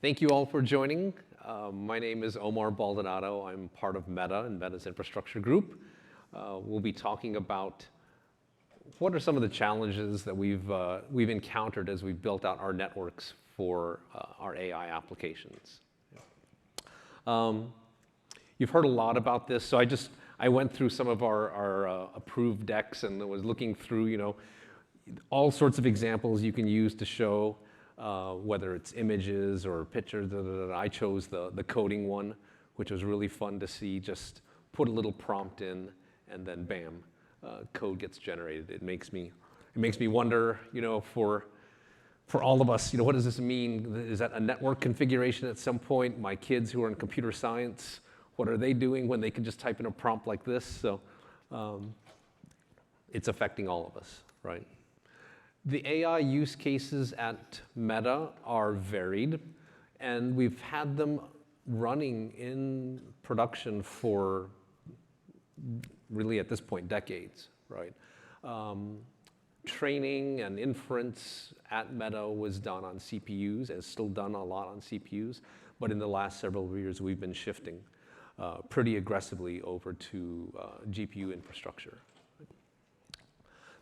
Thank you all for joining. My name is Omar Baldonado. I'm part of Meta and Meta's infrastructure group. We'll be talking about what are some of the challenges that we've encountered as we've built out our networks for our AI applications. You've heard a lot about this, so I went through some of our approved decks and was looking through, all sorts of examples you can use to show whether it's images or pictures. I chose the coding one, which was really fun to see. Just put a little prompt in, and then bam, code gets generated. It makes me wonder, for all of us, what does this mean? Is that a network configuration at some point? My kids who are in computer science, what are they doing when they can just type in a prompt like this? So it's affecting all of us, right? The AI use cases at Meta are varied, and we've had them running in production for really, at this point, decades, right? Training and inference at Meta was done on CPUs, and is still done a lot on CPUs, but in the last several years, we've been shifting pretty aggressively over to GPU infrastructure.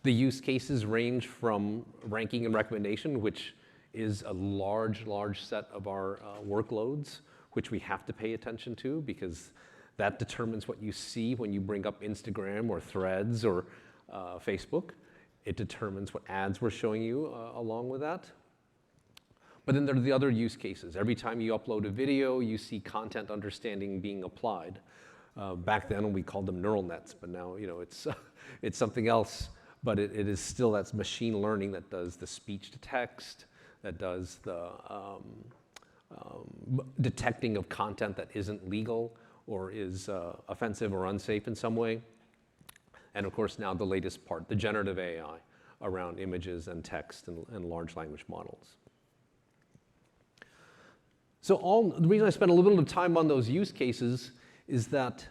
The use cases range from ranking and recommendation, which is a large set of our workloads, which we have to pay attention to because that determines what you see when you bring up Instagram or Threads or Facebook. It determines what ads we're showing you along with that. But then there are the other use cases. Every time you upload a video, you see content understanding being applied. Back then, we called them neural nets, but now it's something else. But it is still that's machine learning that does the speech to text, that does the detecting of content that isn't legal or is offensive or unsafe in some way. And of course, now the latest part, the generative AI around images and text and large language models. So the reason I spent a little bit of time on those use cases is that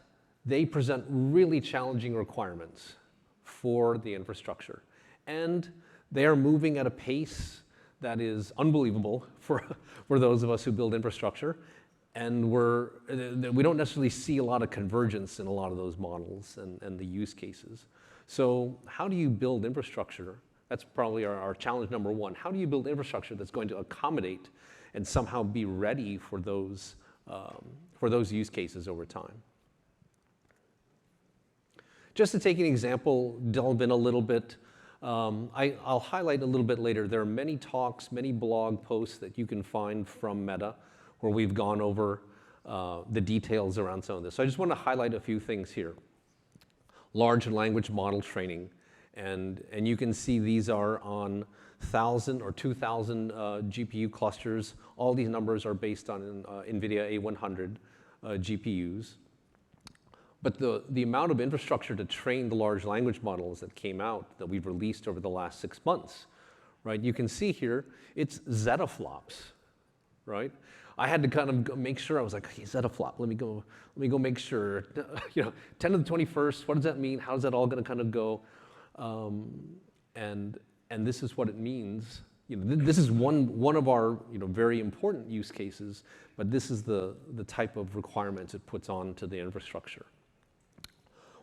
they present really challenging requirements for the infrastructure. And they are moving at a pace that is unbelievable for those of us who build infrastructure. And we don't necessarily see a lot of convergence in a lot of those models and the use cases. So how do you build infrastructure? That's probably our challenge number one. How do you build infrastructure that's going to accommodate and somehow be ready for those use cases over time? Just to take an example, delve in a little bit, I'll highlight a little bit later. There are many talks, many blog posts that you can find from Meta where we've gone over the details around some of this. So I just want to highlight a few things here. Large language model training. And you can see these are on 1,000 or 2,000 GPU clusters. All these numbers are based on NVIDIA A100 GPUs. But the amount of infrastructure to train the large language models that came out that we've released over the last 6 months, right? You can see here, it's zettaflops, right? I had to kind of make sure. I was like, okay, zettaflop, let me go make sure. 10 to the 21st, what does that mean? How's that all going to kind of go? And this is what it means. This is one of our very important use cases, but this is the type of requirements it puts onto the infrastructure.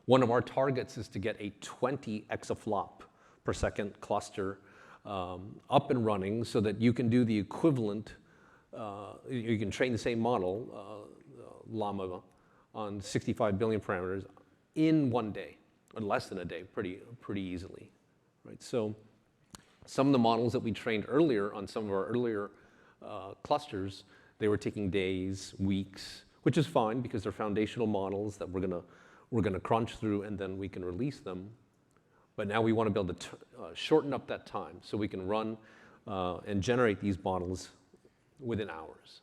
One of our targets is to get a 20 exaflop per second cluster up and running so that you can do the equivalent. You can train the same model, Llama, on 65 billion parameters in one day, or less than a day, pretty easily, right? So some of the models that we trained earlier on some of our earlier clusters, they were taking days, weeks, which is fine because they're foundational models that we're gonna crunch through and then we can release them. But now we want to be able to shorten up that time so we can run and generate these models within hours.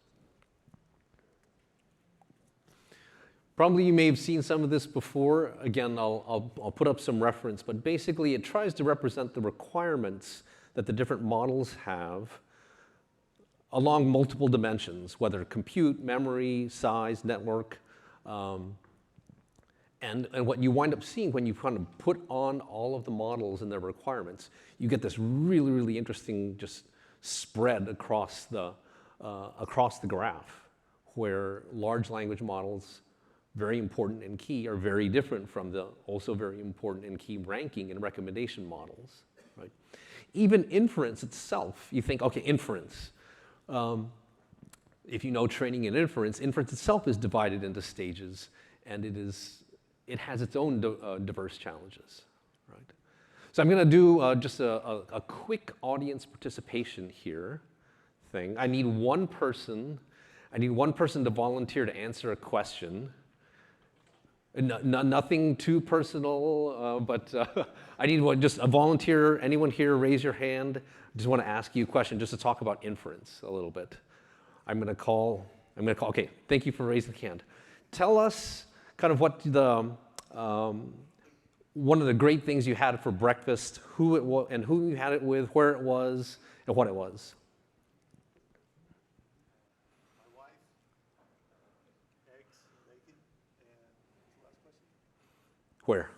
Probably you may have seen some of this before. Again, I'll put up some reference, but basically it tries to represent the requirements that the different models have along multiple dimensions, whether compute, memory, size, network. And what you wind up seeing when you kind of put on all of the models and their requirements, you get this really, really interesting just spread across the across the graph, where large language models, very important and key, are very different from the also very important and key ranking and recommendation models, right? Even inference itself, you think, okay, inference. If you know training and inference itself is divided into stages, and it has its own diverse challenges, right? So I'm going to do just a quick audience participation here thing. I need one person to volunteer to answer a question. Nothing too personal, but I need just a volunteer. Anyone here, raise your hand. Just want to ask you a question just to talk about inference a little bit. I'm going to call, okay, thank you for raising the hand. Tell us kind of what one of the great things you had for breakfast, who it was, and who you had it with, where it was, and what it was. My wife, eggs, bacon, and last question? Where?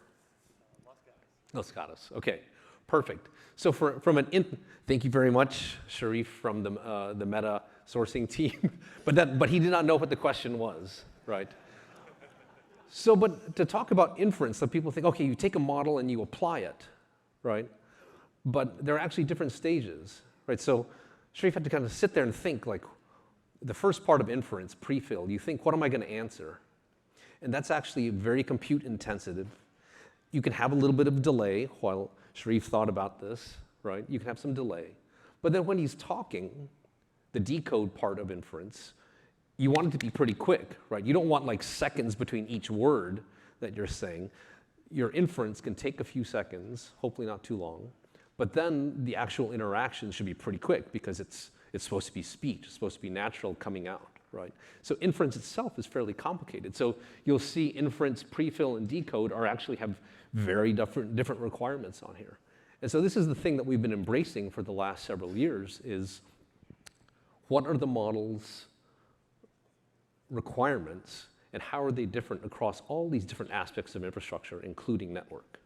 Los Gatos. Los Gatos, okay, perfect. So thank you very much, Sharif from the Meta sourcing team, but he did not know what the question was, right? So, but to talk about inference, some people think, okay, you take a model and you apply it, right? But there are actually different stages, right? So Sharif had to kind of sit there and think, like, the first part of inference, pre-fill, you think, what am I going to answer? And that's actually very compute intensive. You can have a little bit of delay while Sharif thought about this, right? You can have some delay. But then when he's talking, the decode part of inference, you want it to be pretty quick, right? You don't want like seconds between each word that you're saying. Your inference can take a few seconds, hopefully not too long, but then the actual interaction should be pretty quick because it's supposed to be speech, it's supposed to be natural coming out, right? So inference itself is fairly complicated. So you'll see inference, prefill, and decode actually have very different requirements on here. And so this is the thing that we've been embracing for the last several years is what are the models' requirements and how are they different across all these different aspects of infrastructure, including network.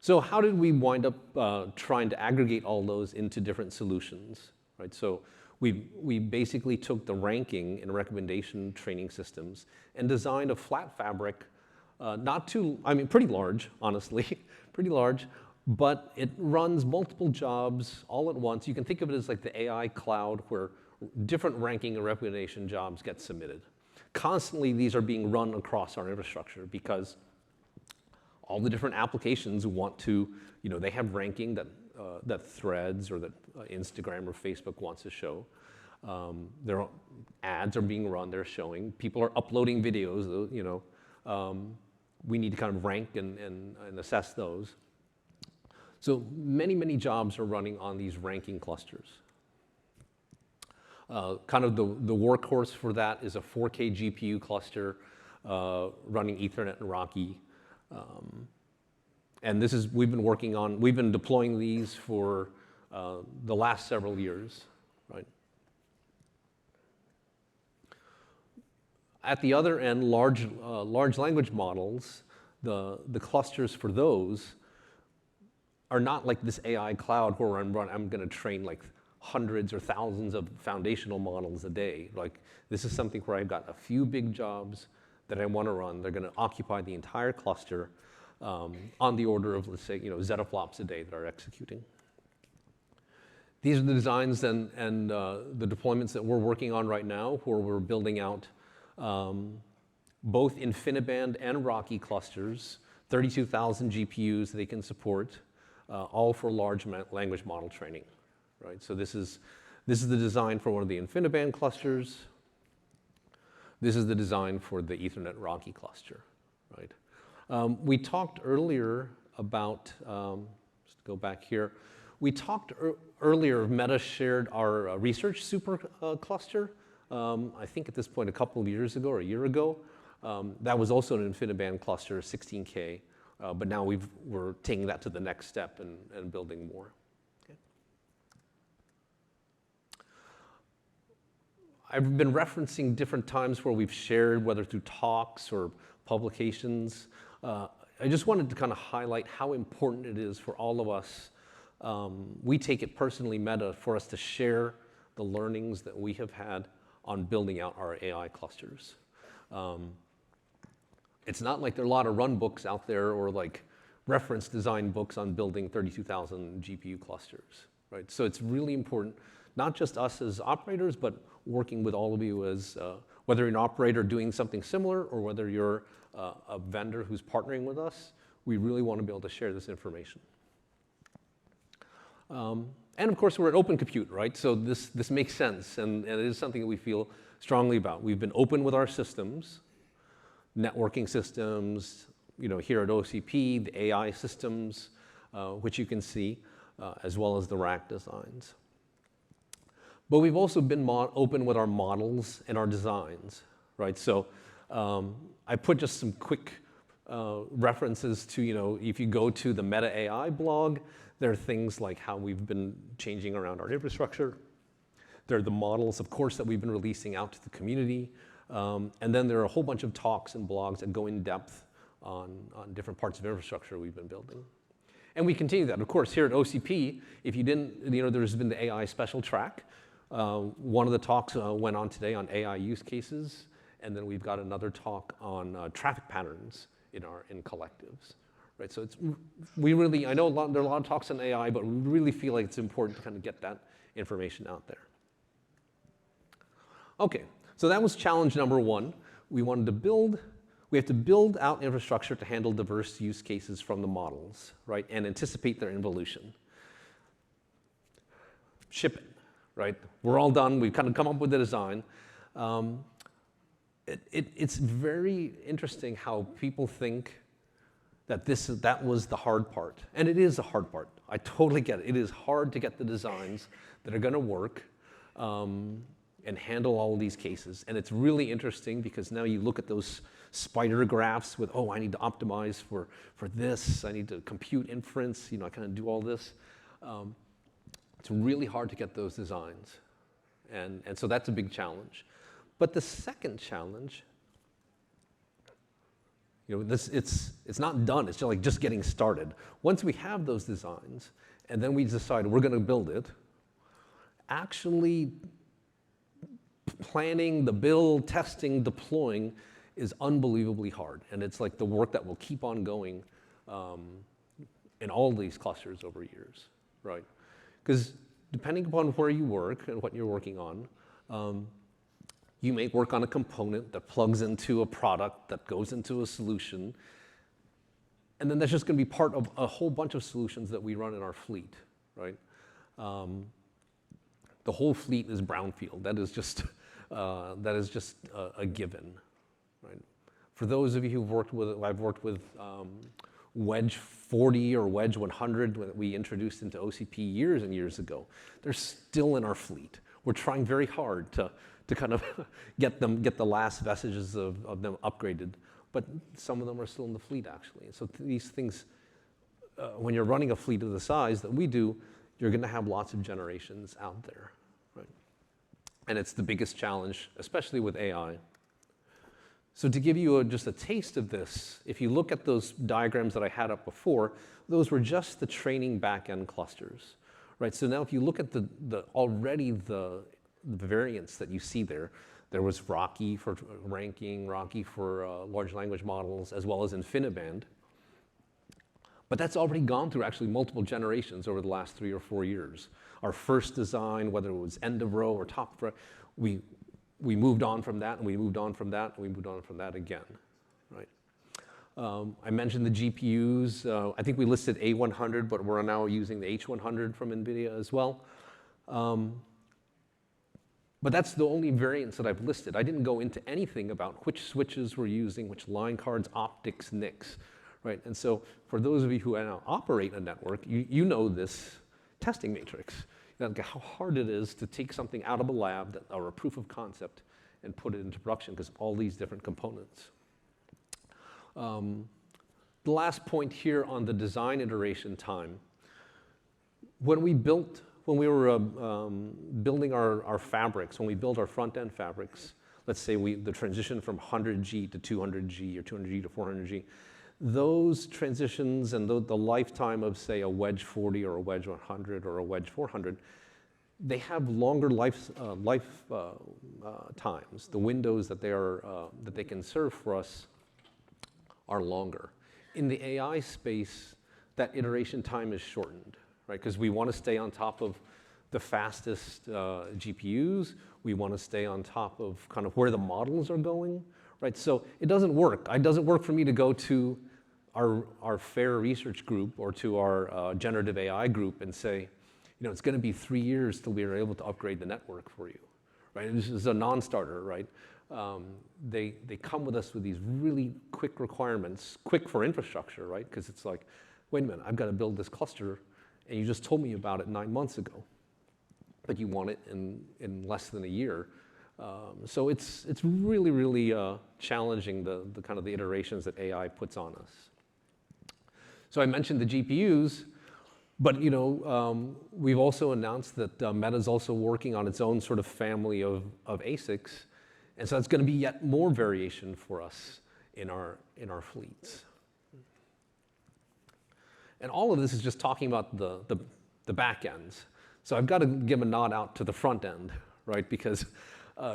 So how did we wind up trying to aggregate all those into different solutions, right? So we basically took the ranking and recommendation training systems and designed a flat fabric, pretty large, honestly, pretty large, but it runs multiple jobs all at once. You can think of it as like the AI cloud where different ranking and recommendation jobs get submitted. Constantly, these are being run across our infrastructure because all the different applications want to, they have ranking that Threads or that Instagram or Facebook wants to show. Their ads are being run, they're showing. People are uploading videos, we need to kind of rank and assess those. So many jobs are running on these ranking clusters. Kind of the workhorse for that is a 4K GPU cluster running Ethernet and RoCE. And we've been deploying these for the last several years, right? At the other end, large language models, the clusters for those are not like this AI cloud where I'm going to train like hundreds or thousands of foundational models a day. Like this is something where I've got a few big jobs that I want to run. They're going to occupy the entire cluster on the order of, let's say, zettaflops a day that are executing. These are the designs and the deployments that we're working on right now, where we're building out both InfiniBand and RoCE clusters, 32,000 GPUs they can support, all for large language model training, right? So this is the design for one of the InfiniBand clusters. This is the design for the Ethernet RoCE cluster, right? We talked earlier about, just go back here. We talked earlier, Meta shared our research super cluster. I think at this point a couple of years ago or a year ago. That was also an InfiniBand cluster, 16K. But now we're taking that to the next step and building more. Okay. I've been referencing different times where we've shared, whether through talks or publications. I just wanted to kind of highlight how important it is for all of us we take it personally meta for us to share the learnings that we have had on building out our AI clusters. It's not like there are a lot of run books out there or like reference design books on building 32,000 GPU clusters, right? So it's really important, not just us as operators, but working with all of you as, whether you're an operator doing something similar or whether you're a vendor who's partnering with us, we really want to be able to share this information. And of course, we're at Open Compute, right? So this makes sense, and it is something that we feel strongly about. We've been open with our systems, networking systems, here at OCP, the AI systems, which you can see, as well as the rack designs. But we've also been open with our models and our designs, right? So I put just some quick references to, if you go to the Meta AI blog, there are things like how we've been changing around our infrastructure. There are the models, of course, that we've been releasing out to the community. And then there are a whole bunch of talks and blogs that go in depth on different parts of infrastructure we've been building. And we continue that. Of course, here at OCP, if you didn't, there's been the AI special track. One of the talks went on today on AI use cases. And then we've got another talk on traffic patterns in collectives. Right, so I know there are a lot of talks on AI, but we really feel like it's important to kind of get that information out there. Okay, so that was challenge number one. We have to build out infrastructure to handle diverse use cases from the models, right, and anticipate their evolution. Ship it, right? We're all done. We've kind of come up with the design. It's very interesting how people think that that was the hard part. And it is the hard part. I totally get it. It is hard to get the designs that are going to work and handle all of these cases. And it's really interesting because now you look at those spider graphs with, I need to optimize for this. I need to compute inference. I kind of do all this. It's really hard to get those designs. And so that's a big challenge. But the second challenge, it's not done. It's just getting started. Once we have those designs, and then we decide we're going to build it, actually planning the build, testing, deploying is unbelievably hard. And it's like the work that will keep on going in all these clusters over years, right? Because depending upon where you work and what you're working on, you may work on a component that plugs into a product that goes into a solution. And then that's just going to be part of a whole bunch of solutions that we run in our fleet, right? The whole fleet is brownfield. That is just a given, right? For those of you who've worked with, I've worked with Wedge 40 or Wedge 100 that we introduced into OCP years and years ago. They're still in our fleet. We're trying very hard to kind of get the last vestiges of them upgraded. But some of them are still in the fleet, actually. And so these things, when you're running a fleet of the size that we do, you're going to have lots of generations out there, right? And it's the biggest challenge, especially with AI. So to give you just a taste of this, if you look at those diagrams that I had up before, those were just the training backend clusters, right? So now if you look at the variants that you see there. There was RoCE for ranking, RoCE for large language models, as well as InfiniBand. But that's already gone through actually multiple generations over the last 3 or 4 years. Our first design, whether it was end of row or top of row, we moved on from that, and we moved on from that, and we moved on from that again, right? I mentioned the GPUs. I think we listed A100, but we're now using the H100 from NVIDIA as well. But that's the only variants that I've listed. I didn't go into anything about which switches we're using, which line cards, optics, NICs, right? And so for those of you who now operate a network, you know this testing matrix. How hard it is to take something out of a lab or a proof of concept and put it into production because of all these different components. The last point here on the design iteration time. When we were building our fabrics, when we build our front-end fabrics, let's say the transition from 100G to 200G or 200G to 400G, those transitions and the lifetime of, say, a wedge 40 or a wedge 100 or a wedge 400, they have longer life times. The windows that they can serve for us are longer. In the AI space, that iteration time is shortened, right? Because we want to stay on top of the fastest GPUs. We want to stay on top of kind of where the models are going, right? So it doesn't work. It doesn't work for me to go to our FAIR research group or to our generative AI group and say, it's going to be 3 years till we are able to upgrade the network for you, right? This is a non-starter, right? They come with us with these really quick requirements, quick for infrastructure, right? Because it's like, wait a minute, I've got to build this cluster, and you just told me about it 9 months ago, but you want it in less than a year. So it's really, really challenging the kind of the iterations that AI puts on us. So I mentioned the GPUs, but we've also announced that Meta's also working on its own sort of family of ASICs, and so that's going to be yet more variation for us in our fleets. And all of this is just talking about the back ends. So I've got to give a nod out to the front end, right? Because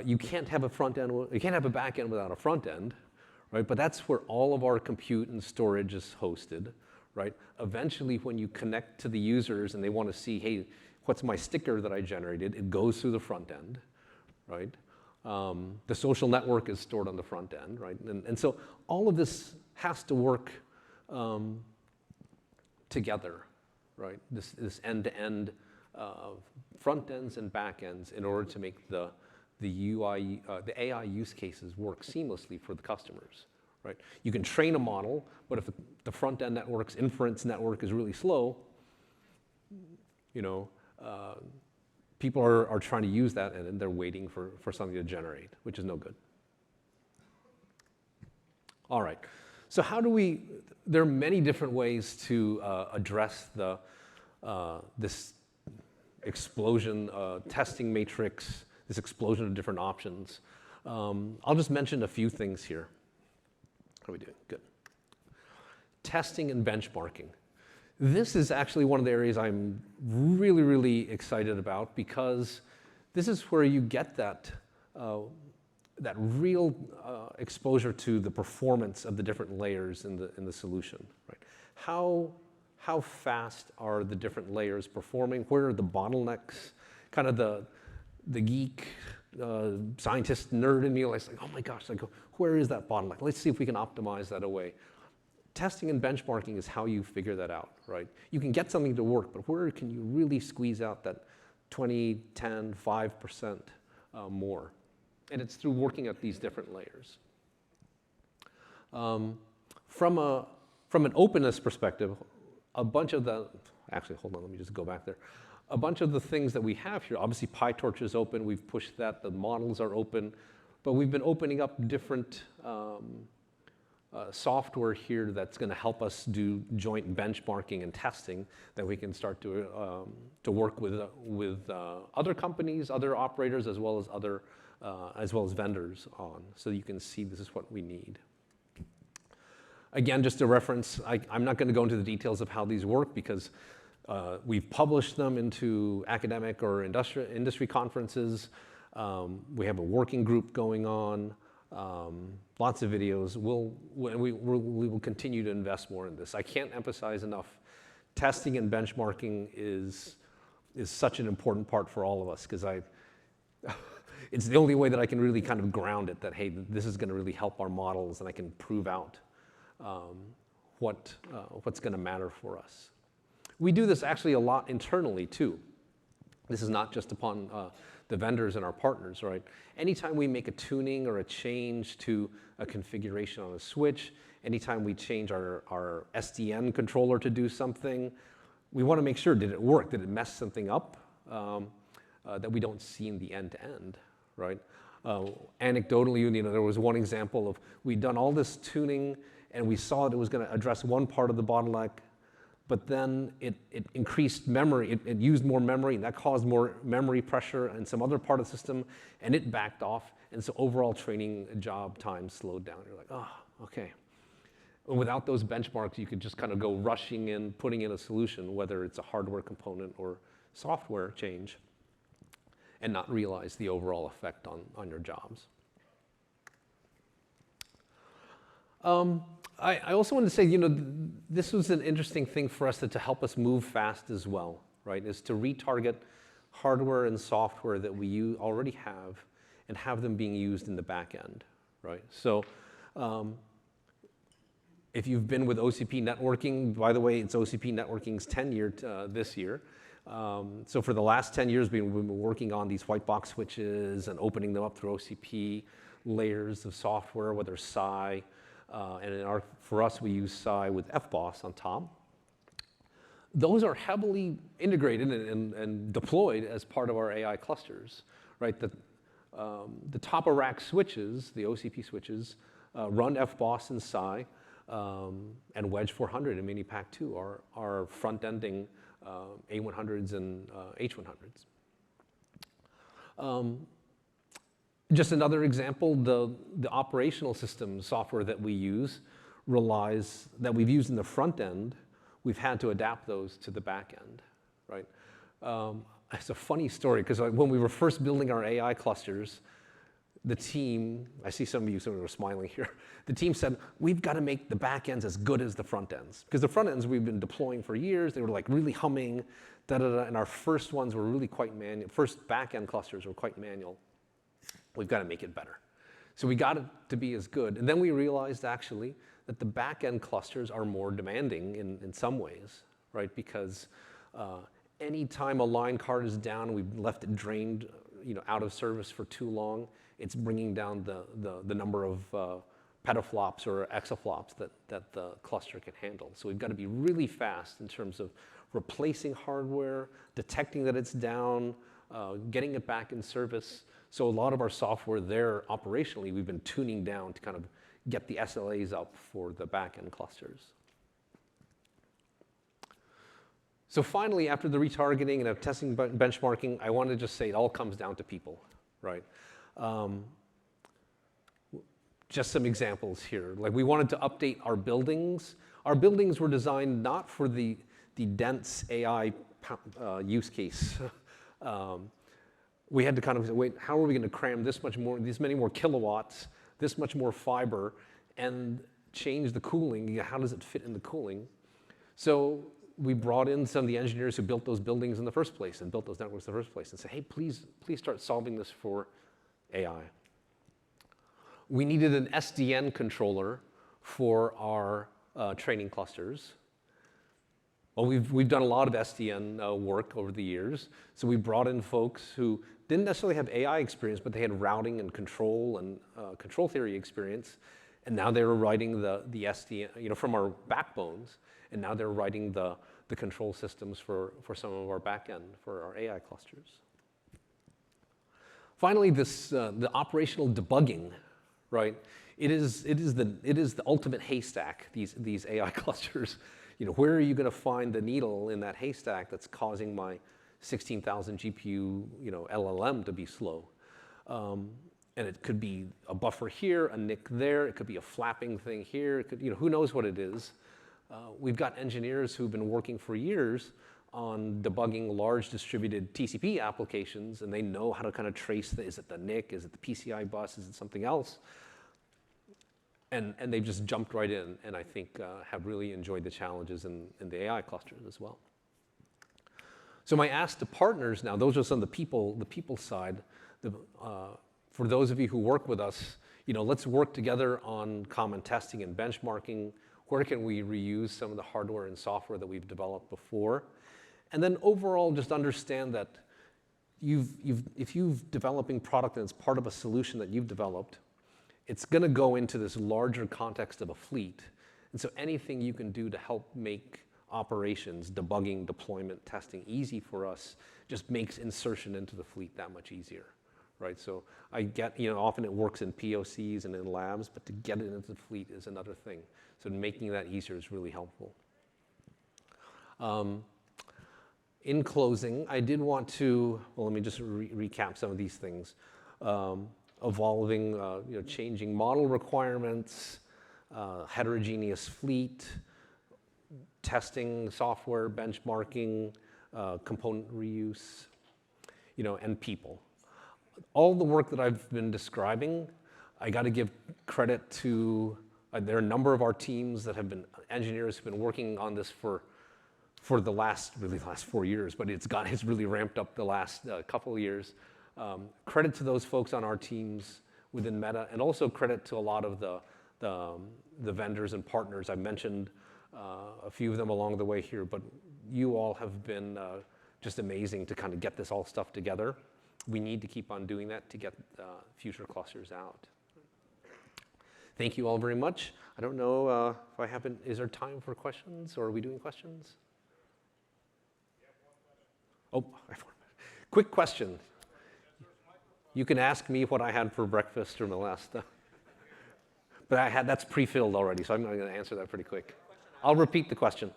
you can't have a front end, you can't have a back end without a front end, right? But that's where all of our compute and storage is hosted, right? Eventually, when you connect to the users and they want to see, hey, what's my sticker that I generated? It goes through the front end, right? The social network is stored on the front end, right? And so all of this has to work together, right? This end-to-end front ends and back ends in order to make the UI, the AI use cases work seamlessly for the customers, right? You can train a model, but if the front end network's inference network is really slow, people are trying to use that and they're waiting for something to generate, which is no good. All right, so how do we, there are many different ways to address this explosion, testing matrix, this explosion of different options. I'll just mention a few things here. How are we doing? Good. Testing and benchmarking. This is actually one of the areas I'm really, really excited about because this is where you get that real exposure to the performance of the different layers in the solution, right? How fast are the different layers performing? Where are the bottlenecks? Kind of the geek, scientist, nerd in me, like, oh my gosh, where is that bottleneck? Let's see if we can optimize that away. Testing and benchmarking is how you figure that out, right? You can get something to work, but where can you really squeeze out that 20, 10, 5% more? And it's through working at these different layers. From an openness perspective, a bunch of the, actually, hold on, let me just go back there. A bunch of the things that we have here, obviously PyTorch is open, we've pushed that, the models are open, but we've been opening up different software here that's going to help us do joint benchmarking and testing that we can start to work with other companies, other operators, as well as vendors on, so you can see this is what we need. Again, just a reference, I'm not going to go into the details of how these work because we've published them into academic or industry conferences. We have a working group going on, lots of videos. We will continue to invest more in this. I can't emphasize enough, testing and benchmarking is such an important part for all of us because it's the only way that I can really kind of ground it that, hey, this is going to really help our models and I can prove out what's going to matter for us. We do this actually a lot internally too. This is not just upon the vendors and our partners, right? Anytime we make a tuning or a change to a configuration on a switch, anytime we change our SDN controller to do something, we want to make sure, did it work? Did it mess something up that we don't see in the end-to-end, right? Anecdotally, there was one example of we'd done all this tuning and we saw that it was going to address one part of the bottleneck, but then it increased memory, it used more memory, and that caused more memory pressure in some other part of the system, and it backed off, and so overall training job time slowed down. You're like, oh, okay. Without those benchmarks, you could just kind of go rushing in, putting in a solution, whether it's a hardware component or software change, and not realize the overall effect on your jobs. I also wanted to say, this was an interesting thing for us to help us move fast as well, right? Is to retarget hardware and software that we already have and have them being used in the back end, right? So if you've been with OCP networking, by the way, it's OCP networking's 10-year this year. So for the last 10 years, we've been working on these white box switches and opening them up through OCP layers of software, whether SI, and for us, we use SI with FBOSS on top. Those are heavily integrated and deployed as part of our AI clusters, right? The top of rack switches, the OCP switches, run FBOSS and SI, and Wedge 400 and Minipack 2 are front-ending A100s and H100s. Just another example, the operational system software that we use that we've used in the front end, we've had to adapt those to the back end, right? It's a funny story, because when we were first building our AI clusters, the team, I see some of you sort of smiling here, the team said, we've got to make the back ends as good as the front ends. Because the front ends we've been deploying for years, they were like really humming, and our first ones were really quite manual. First back end clusters were quite manual. We've got to make it better. So we got it to be as good. And then we realized actually that the back end clusters are more demanding in some ways, right? Because anytime a line card is down, we've left it drained, out of service for too long, it's bringing down the number of petaflops or exaflops that the cluster can handle. So we've got to be really fast in terms of replacing hardware, detecting that it's down, getting it back in service. So a lot of our software there, operationally, we've been tuning down to kind of get the SLAs up for the back-end clusters. So finally, after the retargeting and testing benchmarking, I want to just say it all comes down to people, right? Just some examples here. Like, we wanted to update our buildings. Our buildings were designed not for the dense AI use case. We had to kind of say, wait, how are we going to cram this many more kilowatts, this much more fiber, and change the cooling? How does it fit in the cooling? So we brought in some of the engineers who built those buildings in the first place and built those networks in the first place and said, hey, please start solving this for AI. We needed an SDN controller for our training clusters. Well, we've done a lot of SDN work over the years. So we brought in folks who didn't necessarily have AI experience, but they had routing and control theory experience. And now they were writing the SDN, from our backbones. And now they're writing the control systems for some of our backend, for our AI clusters. Finally, the operational debugging, right? It is the ultimate haystack, these AI clusters. Where are you going to find the needle in that haystack that's causing my 16,000 GPU, LLM to be slow? And it could be a buffer here, a NIC there. It could be a flapping thing here. It could, who knows what it is? We've got engineers who've been working for years on debugging large distributed TCP applications, and they know how to kind of trace is it the NIC, is it the PCI bus, is it something else? And they've just jumped right in, and I think have really enjoyed the challenges in the AI clusters as well. So my ask to partners now, those are some of the people side. For those of you who work with us, let's work together on common testing and benchmarking. Where can we reuse some of the hardware and software that we've developed before? And then overall, just understand that if you've developing product and it's part of a solution that you've developed, it's going to go into this larger context of a fleet. And so anything you can do to help make operations, debugging, deployment, testing easy for us just makes insertion into the fleet that much easier, right? So I get, often it works in POCs and in labs, but to get it into the fleet is another thing. So making that easier is really helpful. In closing, I did want to, let me just recap some of these things. Evolving, changing model requirements, heterogeneous fleet, testing, software, benchmarking, component reuse, and people. All the work that I've been describing, I got to give credit to, there are a number of our teams that have been engineers who've been working on this for the last 4 years, but it's really ramped up the last couple of years. Credit to those folks on our teams within Meta, and also credit to a lot of the vendors and partners. I mentioned a few of them along the way here, but you all have been just amazing to kind of get this all stuff together. We need to keep on doing that to get future clusters out. Thank you all very much. I don't know if I haven't, is there time for questions, or are we doing questions? Oh, quick question. You can ask me what I had for breakfast or my last, but that's pre-filled already, so I'm going to answer that pretty quick. I'll repeat the question.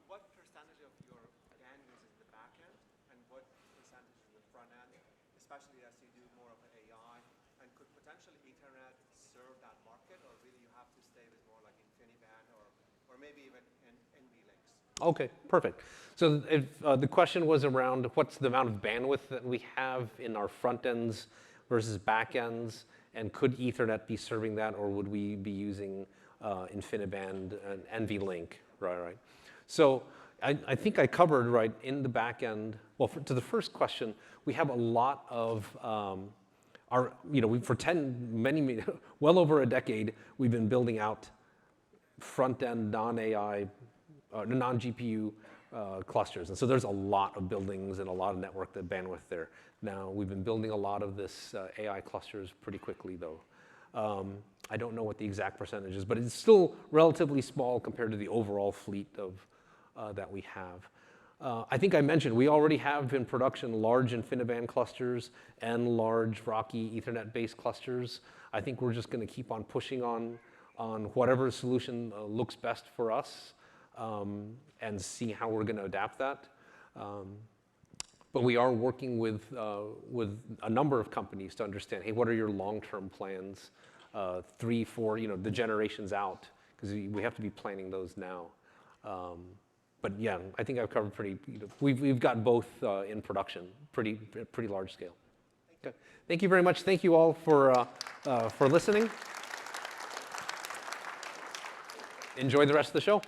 What percentage of your GAN uses the backend, and what percentage is the front end, especially as you do more of an AI? And could potentially Ethernet serve that market, or really you have to stay with more like InfiniBand or maybe even NVLinks? Okay, perfect. So the question was around what's the amount of bandwidth that we have in our front ends versus back ends, and could Ethernet be serving that, or would we be using InfiniBand and NVLink, right? So I think I covered, right, in the back end, well, to the first question, we have a lot of for well over a decade, we've been building out front-end non-AI, non-GPU clusters. And so there's a lot of buildings and a lot of network bandwidth there. Now, we've been building a lot of this AI clusters pretty quickly, though. I don't know what the exact percentage is, but it's still relatively small compared to the overall fleet that we have. I think I mentioned we already have in production large InfiniBand clusters and large RoCE Ethernet-based clusters. I think we're just going to keep on pushing on whatever solution looks best for us, and see how we're going to adapt that. But we are working with a number of companies to understand, hey, what are your long-term plans, 3, 4, the generations out, because we have to be planning those now. But yeah, I think I've covered pretty. We've got both in production, pretty large scale. Okay. Thank you very much. Thank you all for listening. Enjoy the rest of the show.